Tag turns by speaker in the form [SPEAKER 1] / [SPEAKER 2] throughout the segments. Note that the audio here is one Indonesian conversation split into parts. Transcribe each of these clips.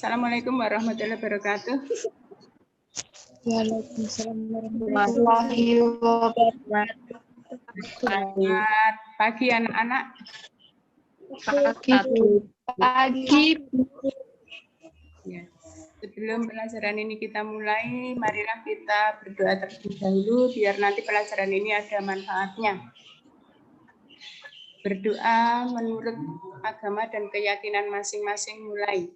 [SPEAKER 1] Assalamualaikum warahmatullahi wabarakatuh.
[SPEAKER 2] Waalaikumsalam warahmatullahi wabarakatuh.
[SPEAKER 1] Selamat pagi anak-anak.
[SPEAKER 2] Pagi.
[SPEAKER 1] Ya. Sebelum pelajaran ini kita mulai, marilah kita berdoa terlebih dahulu biar nanti pelajaran ini ada manfaatnya. Berdoa menurut agama dan keyakinan masing-masing mulai.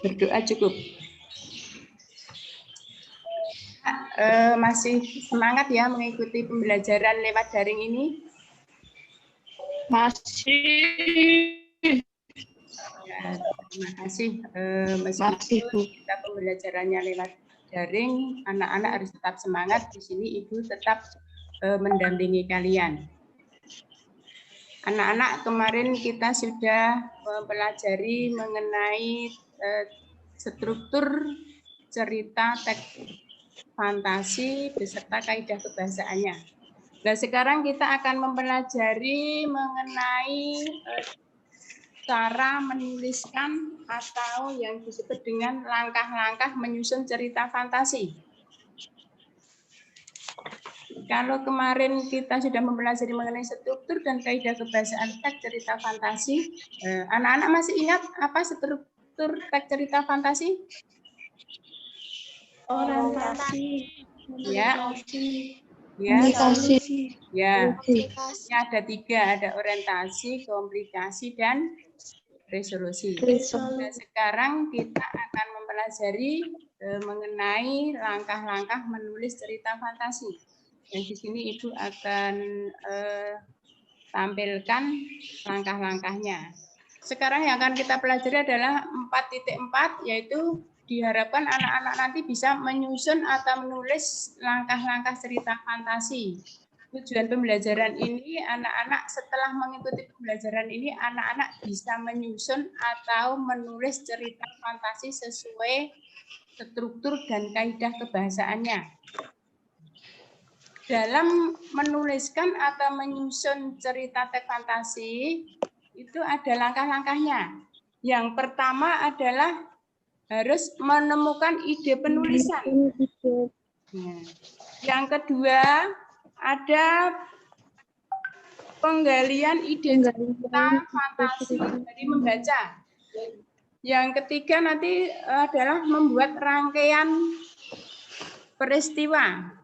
[SPEAKER 1] Berdoa cukup. Masih semangat ya mengikuti pembelajaran lewat daring ini?
[SPEAKER 2] Masih.
[SPEAKER 1] Ya, terima kasih. Meskipun kita pembelajarannya lewat daring, anak-anak harus tetap semangat. Di sini Ibu tetap mendampingi kalian. Anak-anak, kemarin kita sudah mempelajari mengenai struktur cerita teks fantasi beserta kaidah kebahasaannya. Nah, sekarang kita akan mempelajari mengenai cara menuliskan atau yang disebut dengan langkah-langkah menyusun cerita fantasi. Kalau kemarin kita sudah mempelajari mengenai struktur dan kaidah kebahasaan teks cerita fantasi, anak-anak masih ingat apa struktur teks cerita fantasi?
[SPEAKER 2] Orientasi.
[SPEAKER 1] Ya. Ya. Ya. Ada 3, ada orientasi, komplikasi, dan resolusi. Nah, sekarang kita akan mempelajari mengenai langkah-langkah menulis cerita fantasi. Dan di sini Ibu akan tampilkan langkah-langkahnya. Sekarang yang akan kita pelajari adalah 4.4, yaitu diharapkan anak-anak nanti bisa menyusun atau menulis langkah-langkah cerita fantasi. Tujuan pembelajaran ini, anak-anak setelah mengikuti pembelajaran ini, anak-anak bisa menyusun atau menulis cerita fantasi sesuai struktur dan kaidah kebahasaannya. Dalam menuliskan atau menyusun cerita teks fantasi, itu ada langkah-langkahnya. Yang pertama adalah harus menemukan ide penulisan. Yang kedua, ada penggalian ide cerita fantasi dari membaca. Yang ketiga nanti adalah membuat rangkaian peristiwa.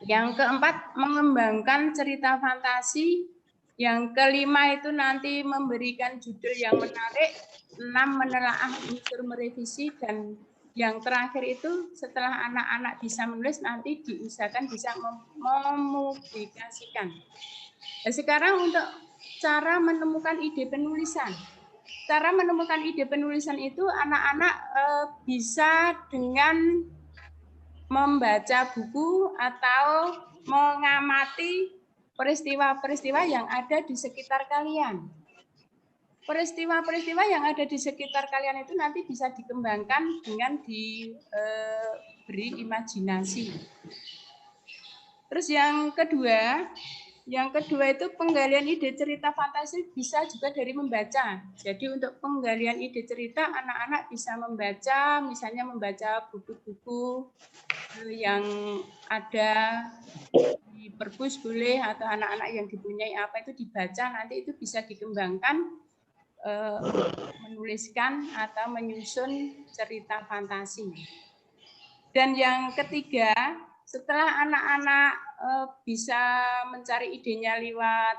[SPEAKER 1] Yang keempat, mengembangkan cerita fantasi. Yang kelima itu nanti memberikan judul yang menarik. 6, menelaah unsur merevisi. Dan yang terakhir itu setelah anak-anak bisa menulis, nanti diusahakan bisa mempublikasikan. Nah, sekarang untuk cara menemukan ide penulisan. Cara menemukan ide penulisan itu anak-anak bisa dengan membaca buku atau mengamati peristiwa-peristiwa yang ada di sekitar kalian. Peristiwa-peristiwa yang ada di sekitar kalian itu nanti bisa dikembangkan dengan diberi imajinasi. Terus yang kedua itu penggalian ide cerita fantasi bisa juga dari membaca. Jadi untuk penggalian ide cerita, anak-anak bisa membaca, misalnya membaca buku-buku yang ada di perpus boleh, atau anak-anak yang dipunyai apa itu dibaca, nanti itu bisa dikembangkan menuliskan atau menyusun cerita fantasi. Dan yang ketiga, setelah anak-anak bisa mencari idenya lewat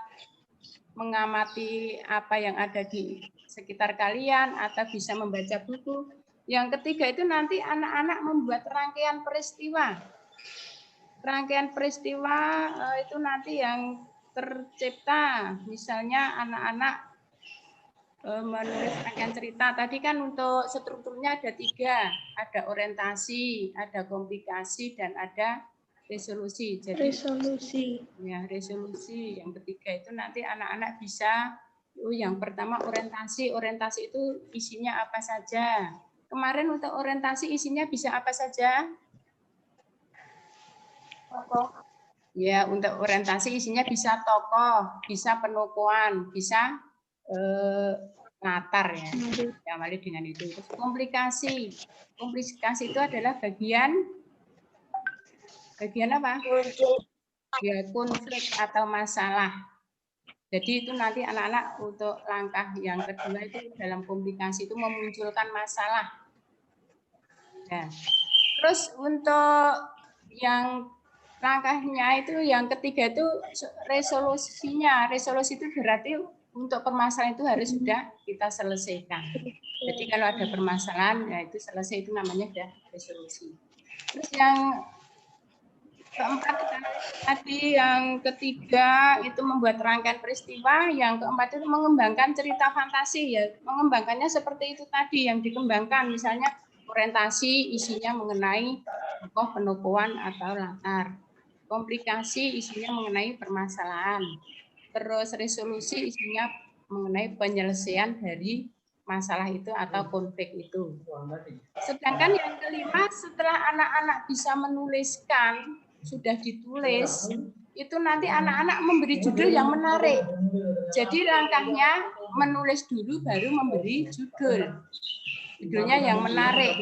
[SPEAKER 1] mengamati apa yang ada di sekitar kalian atau bisa membaca buku, yang ketiga itu nanti anak-anak membuat rangkaian peristiwa. Rangkaian peristiwa itu nanti yang tercipta, misalnya anak-anak menulis rangkaian cerita. Tadi kan untuk strukturnya ada 3, ada orientasi, ada komplikasi, dan ada resolusi. Jadi resolusi yang ketiga itu nanti anak-anak bisa, yang pertama orientasi. Orientasi itu isinya apa saja. Kemarin untuk orientasi isinya bisa apa saja? Ya, untuk orientasi isinya bisa tokoh, bisa penokohan, bisa latar ya. Diawali dengan itu. Terus komplikasi. Komplikasi itu adalah bagian apa? Ya, konflik atau masalah. Jadi itu nanti anak-anak untuk langkah yang kedua itu dalam komplikasi itu memunculkan masalah. Ya. Terus untuk yang langkahnya itu yang ketiga itu resolusinya. Resolusi itu berarti untuk permasalahan itu harus sudah kita selesaikan. Jadi kalau ada permasalahan ya itu selesai, itu namanya sudah resolusi. Terus yang keempat tadi, yang ketiga itu membuat rangkaian peristiwa, yang keempat itu mengembangkan cerita fantasi ya. Mengembangkannya seperti itu tadi yang dikembangkan, misalnya orientasi isinya mengenai tokoh penokohan atau latar. Komplikasi isinya mengenai permasalahan. Terus resolusi isinya mengenai penyelesaian dari masalah itu atau konflik itu. Sedangkan yang kelima, setelah anak-anak bisa menuliskan, sudah ditulis, itu nanti anak-anak memberi judul yang menarik. Jadi langkahnya menulis dulu baru memberi judul. Judulnya yang menarik.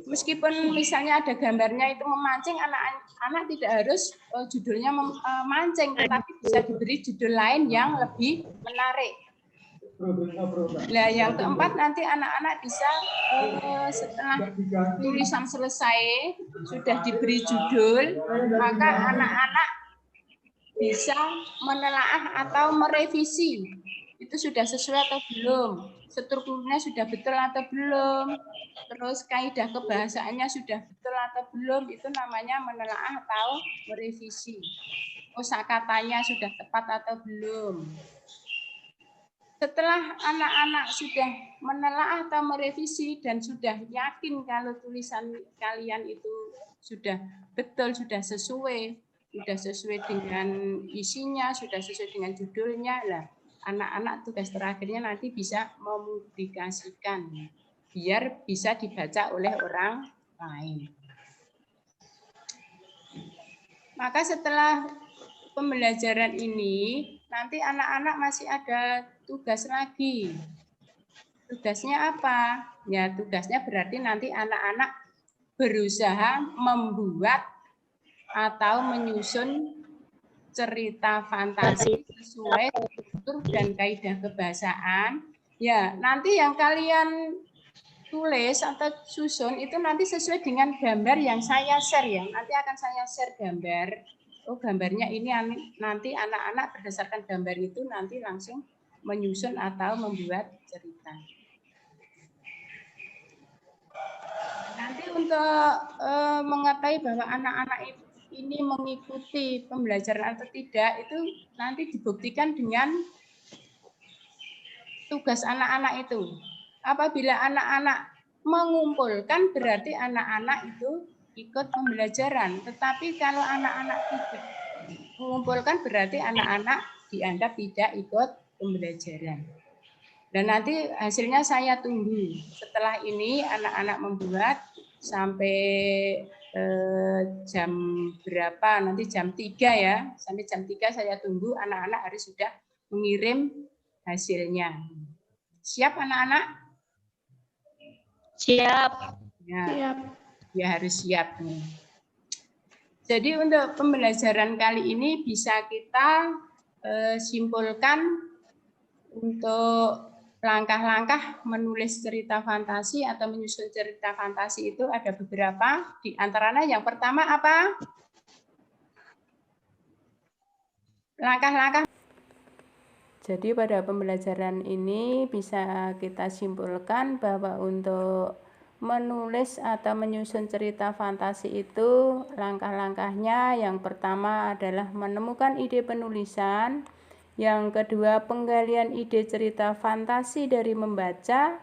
[SPEAKER 1] Meskipun misalnya ada gambarnya itu memancing, anak-anak tidak harus judulnya memancing, tetapi bisa diberi judul lain yang lebih menarik. Nah, yang keempat nanti anak-anak bisa setelah tulisan selesai, sudah diberi judul, maka anak-anak bisa menelaah atau merevisi. Itu sudah sesuai atau belum? Strukturnya sudah betul atau belum? Terus kaidah kebahasaannya sudah betul atau belum? Itu namanya menelaah atau merevisi. Kosakatanya sudah tepat atau belum? Setelah anak-anak sudah menelaah atau merevisi dan sudah yakin kalau tulisan kalian itu sudah betul, sudah sesuai dengan isinya, sudah sesuai dengan judulnya, lah anak-anak tugas terakhirnya nanti bisa mempublikasikan biar bisa dibaca oleh orang lain. Maka setelah pembelajaran ini, nanti anak-anak masih ada tugas lagi. Tugasnya apa? Ya, tugasnya berarti nanti anak-anak berusaha membuat atau menyusun cerita fantasi sesuai struktur dan kaidah kebahasaan. Ya, nanti yang kalian tulis atau susun itu nanti sesuai dengan gambar yang saya share ya. Nanti akan saya share gambar. Oh, gambarnya ini nanti anak-anak berdasarkan gambar itu nanti langsung menyusun atau membuat cerita. Nanti untuk mengetahui bahwa anak-anak ini mengikuti pembelajaran atau tidak, itu nanti dibuktikan dengan tugas anak-anak itu. Apabila anak-anak mengumpulkan, berarti anak-anak itu ikut pembelajaran. Tetapi kalau anak-anak tidak mengumpulkan, berarti anak-anak dianggap tidak ikut pembelajaran. Dan nanti hasilnya saya tunggu. Setelah ini anak-anak membuat sampai jam berapa, nanti jam 3 ya. Sampai jam 3 saya tunggu, anak-anak harus sudah mengirim hasilnya. Siap anak-anak?
[SPEAKER 2] Siap.
[SPEAKER 1] Ya, siap. Ya harus siap nih. Jadi untuk pembelajaran kali ini bisa kita simpulkan untuk langkah-langkah menulis cerita fantasi atau menyusun cerita fantasi itu ada beberapa. Di antaranya yang pertama apa? Langkah-langkah. Jadi pada pembelajaran ini bisa kita simpulkan bahwa untuk menulis atau menyusun cerita fantasi itu langkah-langkahnya yang pertama adalah menemukan ide penulisan, yang kedua penggalian ide cerita fantasi dari membaca,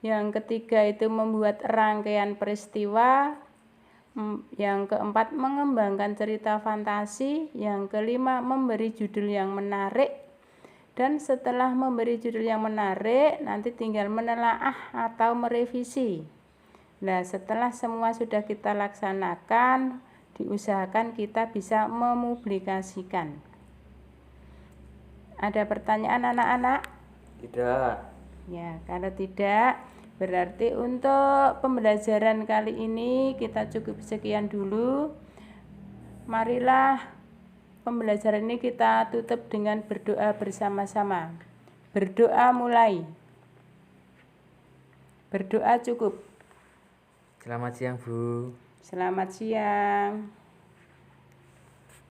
[SPEAKER 1] yang ketiga itu membuat rangkaian peristiwa, yang keempat mengembangkan cerita fantasi, yang kelima memberi judul yang menarik. Dan setelah memberi judul yang menarik, nanti tinggal menelaah atau merevisi. Nah, setelah semua sudah kita laksanakan, diusahakan kita bisa mepublikasikan. Ada pertanyaan anak-anak?
[SPEAKER 3] Tidak.
[SPEAKER 1] Ya, kalau tidak, berarti untuk pembelajaran kali ini kita cukup sekian dulu. Marilah pembelajaran ini kita tutup dengan berdoa bersama-sama. Berdoa mulai. Berdoa cukup.
[SPEAKER 3] Selamat siang, Bu.
[SPEAKER 1] Selamat siang.